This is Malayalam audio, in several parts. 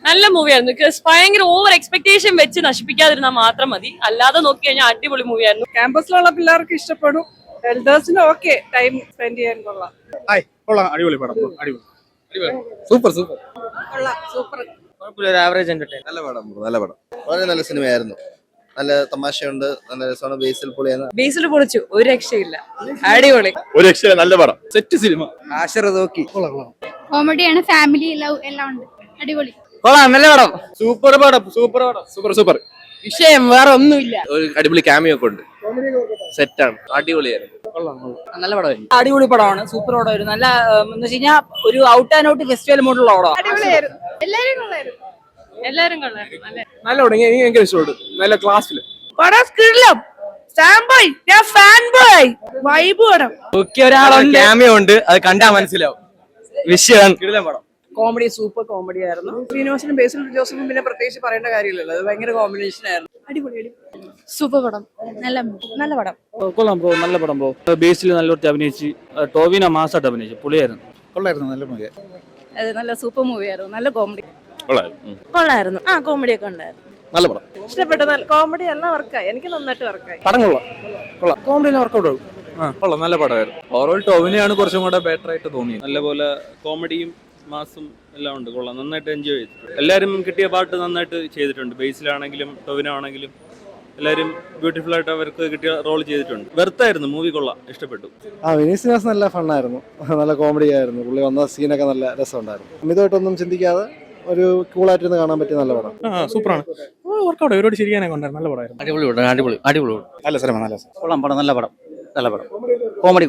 നല്ല മൂവിയായിരുന്നു. ഭയങ്കര ഓവർ എക്സ്പെക്ടേഷൻ വെച്ച് നശിപ്പിക്കാതിരുന്നാൽ മാത്രം മതി. അല്ലാതെ നോക്കി കഴിഞ്ഞാൽ അടിപൊളി മൂവിയായിരുന്നു. ക്യാമ്പസിലുള്ള പിള്ളേർക്ക് ഇഷ്ടപ്പെടും. എൽഡേഴ്സിന് ഓക്കെ ടൈം സ്പെൻഡ് ചെയ്യാൻ കൊള്ളാം. അടിപൊളി പടം, അടിപൊളി, super super super. Average entertain. നല്ല പടം, നല്ല പടം, വളരെ നല്ല സിനിമയായിരുന്നു. നല്ല തമാശയുണ്ട്, നല്ല രസമാണ്. ബേസിൽ പൊളിയാണ്. ബേസിൽ പൊളിച്ചു, ഒരു രക്ഷയില്ല, അടിപൊളി. ഒരു രക്ഷയില്ല, നല്ല പടം, സെറ്റ് സിനിമ. കോമഡിയാണ്, ഫാമിലി ലവ് എല്ലാം ഉണ്ട്, അടിപൊളി. കൊള്ളാം, നല്ല പടം, സൂപ്പർ പടം, സൂപ്പർ പടം, സൂപ്പർ സൂപ്പർ. വിഷയം വേറെ ഒന്നുമില്ല. ഒരു അടിപൊളി ക്യാമിയോ ഒക്കെ ഉണ്ട്, സെറ്റാണ്, അടിപൊളിയായിരുന്നു. നല്ല പടമായിരുന്നു, അടിപൊളി പടമാണ്, സൂപ്പർ പടമായിരുന്നു. നല്ല എന്ന് വെച്ച് കഴിഞ്ഞാൽ ഒരു ഔട്ട് ആൻഡ് ഔട്ട് ഫെസ്റ്റിവൽ മൂഡുള്ള പടമാണ്. അടിപൊളിയായിരുന്നു, എല്ലാരും കൊള്ളായിരുന്നു. എല്ലാരും കൊള്ളായിരുന്നു. നല്ല പടം, എനിക്ക് ഭയങ്കര ഇഷ്ടപ്പെട്ടു. നല്ല ക്ലാസ്സിൽ ക്യാമിയോ ഉണ്ട്, അത് കണ്ടാ മനസ്സിലാവും. വിഷയമാണ് പടം. കോമഡി, സൂപ്പർ കോമഡി ആയിരുന്നു. ശ്രീനിവാസനും ബേസിൽ ജോസഫും പിന്നെ പ്രത്യേകിച്ച് പറയേണ്ട കാര്യമില്ലല്ലോ, അത് ഭയങ്കര കോമ്പിനേഷൻ ആയിരുന്നു. അടിപൊളി, സൂപ്പർ പടം, നല്ല പടം. കൊള്ളാം ബ്രോ, നല്ല പടം ബ്രോ. ബേസിൽ നല്ലൊരു അഭിനയിച്ച്, ടോവിനോ മാസായിട്ട് അഭിനയിച്ചു, പൊളിയായിരുന്നു. കൊള്ളായിരുന്നു, നല്ല മൂവി. അത് നല്ല സൂപ്പർ മൂവി ആയിരുന്നു, നല്ല കോമഡി. കൊള്ളായിരുന്നു. കോമഡി ഒക്കെ ഉണ്ടായിരുന്നു. നല്ല പടം, ഇഷ്ടപ്പെട്ടു. നല്ല കോമഡി എല്ലാം വർക്കായി, എനിക്ക് നന്നായിട്ട് വർക്കായി. പടം കൊള്ളാം, കൊള്ളാം, കോമഡി വർക്കൗട്ട് ആവും. കൊള്ളാം, നല്ല പടമായിരുന്നു. ഓവറോൾ ടോവിനെയാണ് കുറച്ചും കൂടെ ബെറ്റർ ആയിട്ട് തോന്നിയത്. നല്ലപോലെ കോമഡിയും മാസും എല്ലാം ഉണ്ട്, കൊള്ളാം, നന്നായിട്ട് എൻജോയ് ചെയ്തിട്ടുണ്ട്. എല്ലാവരും കിട്ടിയ പാട്ട് നന്നായിട്ട് ചെയ്തിട്ടുണ്ട്. ബേസിലാണെങ്കിലും ടോവിനോ ആണെങ്കിലും എല്ലാവരും ബ്യൂട്ടിഫുൾ ആയിട്ട് അവർക്ക് കിട്ടിയ റോൾ ചെയ്തിട്ടുണ്ട്. വെറുത്തായിരുന്നു, മൂവി കൊള്ളാം, ഇഷ്ടപ്പെട്ടു. വിനീസ് നല്ല ഫണ്ണായിരുന്നു, നല്ല കോമഡി ആയിരുന്നു. പുള്ളി വന്ന സീനൊക്കെ നല്ല രസമുണ്ടായിരുന്നു. അമിതമായിട്ടൊന്നും ചിന്തിക്കാതെ ഒരു കൂളായിട്ടിരുന്ന് കാണാൻ പറ്റിയ നല്ല പടം. സൂപ്പറാണ്, വർക്കൗട്ട് ഒരുപാട് ശരിയാനൊക്കെ ഉണ്ടായിരുന്നു. നല്ല പടമായിരുന്നു. അടിപൊളി നല്ല സിനിമ, നല്ല സിനിമ. കൊള്ളാം പടം, നല്ല പടം, നല്ല പടം.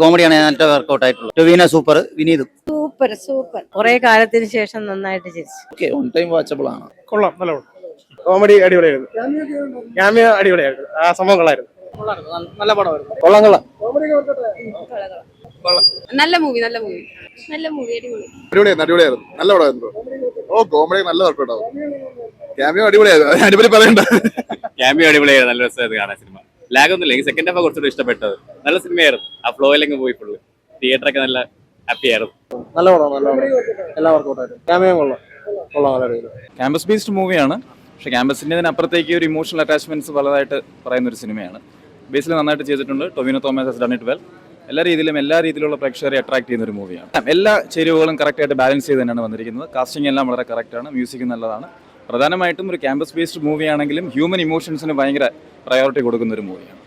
കോമഡിയാണ് നല്ല വർക്കൗട്ട് ആയിട്ടുള്ളത്. ടൊവിനോ സൂപ്പർ, വിനീതും സൂപ്പർ. കുറെ കാലത്തിന് ശേഷം നന്നായിട്ട് ചിരിച്ചു. ഓൺ ടൈം വാച്ചബിൾ ആണ്. കൊള്ളാം, നല്ല പടം. കോമഡി അടിപൊളിയായിരുന്നു, ക്യാമിയോ അടിപൊളിയായിരുന്നു. ആ സംഭവം കൊള്ളായിരുന്നു. നല്ല പടമായിരുന്നു. കൊള്ളാം കൊള്ളാം. നല്ല മൂവി, അടിപൊളി. അടിപൊളിയായിരുന്നു, നല്ല പടമായിരുന്നു. ഓ, കോമഡി നല്ല വർക്കൗട്ടാവും. ക്യാമിയോ അടിപൊളിയായിരുന്നു, അടിപൊളി പറയണ്ട. ക്യാമിയോ അടിപൊളിയായിരുന്നു, നല്ല രസമായിരുന്നു കാണാൻ സിനിമ. ലാഗ് ഒന്നുമില്ല, എനിക്ക് സെക്കൻഡ് ഹാഫ് കുറച്ചുകൂടി ഇഷ്ടപ്പെട്ടത്. നല്ല സിനിമയായിരുന്നു, ആ ഫ്ലോയിലങ്ങ് പോയി ഫുള്ള്. തിയേറ്ററൊക്കെ നല്ല ഹാപ്പി ആയിരുന്നു. നല്ല പടം, നല്ല പടം, എല്ലാ വർക്കൗട്ടായിരുന്നു. ക്യാമിയോ കൊള്ളാം, കൊള്ളാം, നല്ല രീതിയിൽ. ക്യാമ്പസ് ബേസ്ഡ് മൂവിയാണ്, പക്ഷേ ക്യാമ്പസിൻ്റെ അപ്പുറത്തേക്ക് ഒരു ഇമോഷണൽ അറ്റാച്ച്മെന്റ്സ് വലുതായിട്ട് പറയുന്ന ഒരു സിനിമയാണ്. ബേസിൽ നന്നായിട്ട് ചെയ്തിട്ടുണ്ട്. Tovino Thomas has done it well. എല്ലാ രീതിയിലുള്ള പ്രേക്ഷകരെ അട്രാക്ട് ചെയ്യുന്ന ഒരു മൂവിയാണ്. എല്ലാ ചേരുവകളും കറക്റ്റായിട്ട് ബാലൻസ് ചെയ്ത് തന്നെയാണ് വന്നിരിക്കുന്നത്. കാസ്റ്റിംഗ് എല്ലാം വളരെ കറക്റ്റാണ്, മ്യൂസിക് നല്ലതാണ്. പ്രധാനമായിട്ടും ഒരു ക്യാമ്പസ് ബേസ്ഡ് മൂവിയാണെങ്കിലും ഹ്യൂമൻ ഇമോഷൻസിന് ഭയങ്കര പ്രയോറിറ്റി കൊടുക്കുന്ന ഒരു മൂവിയാണ്.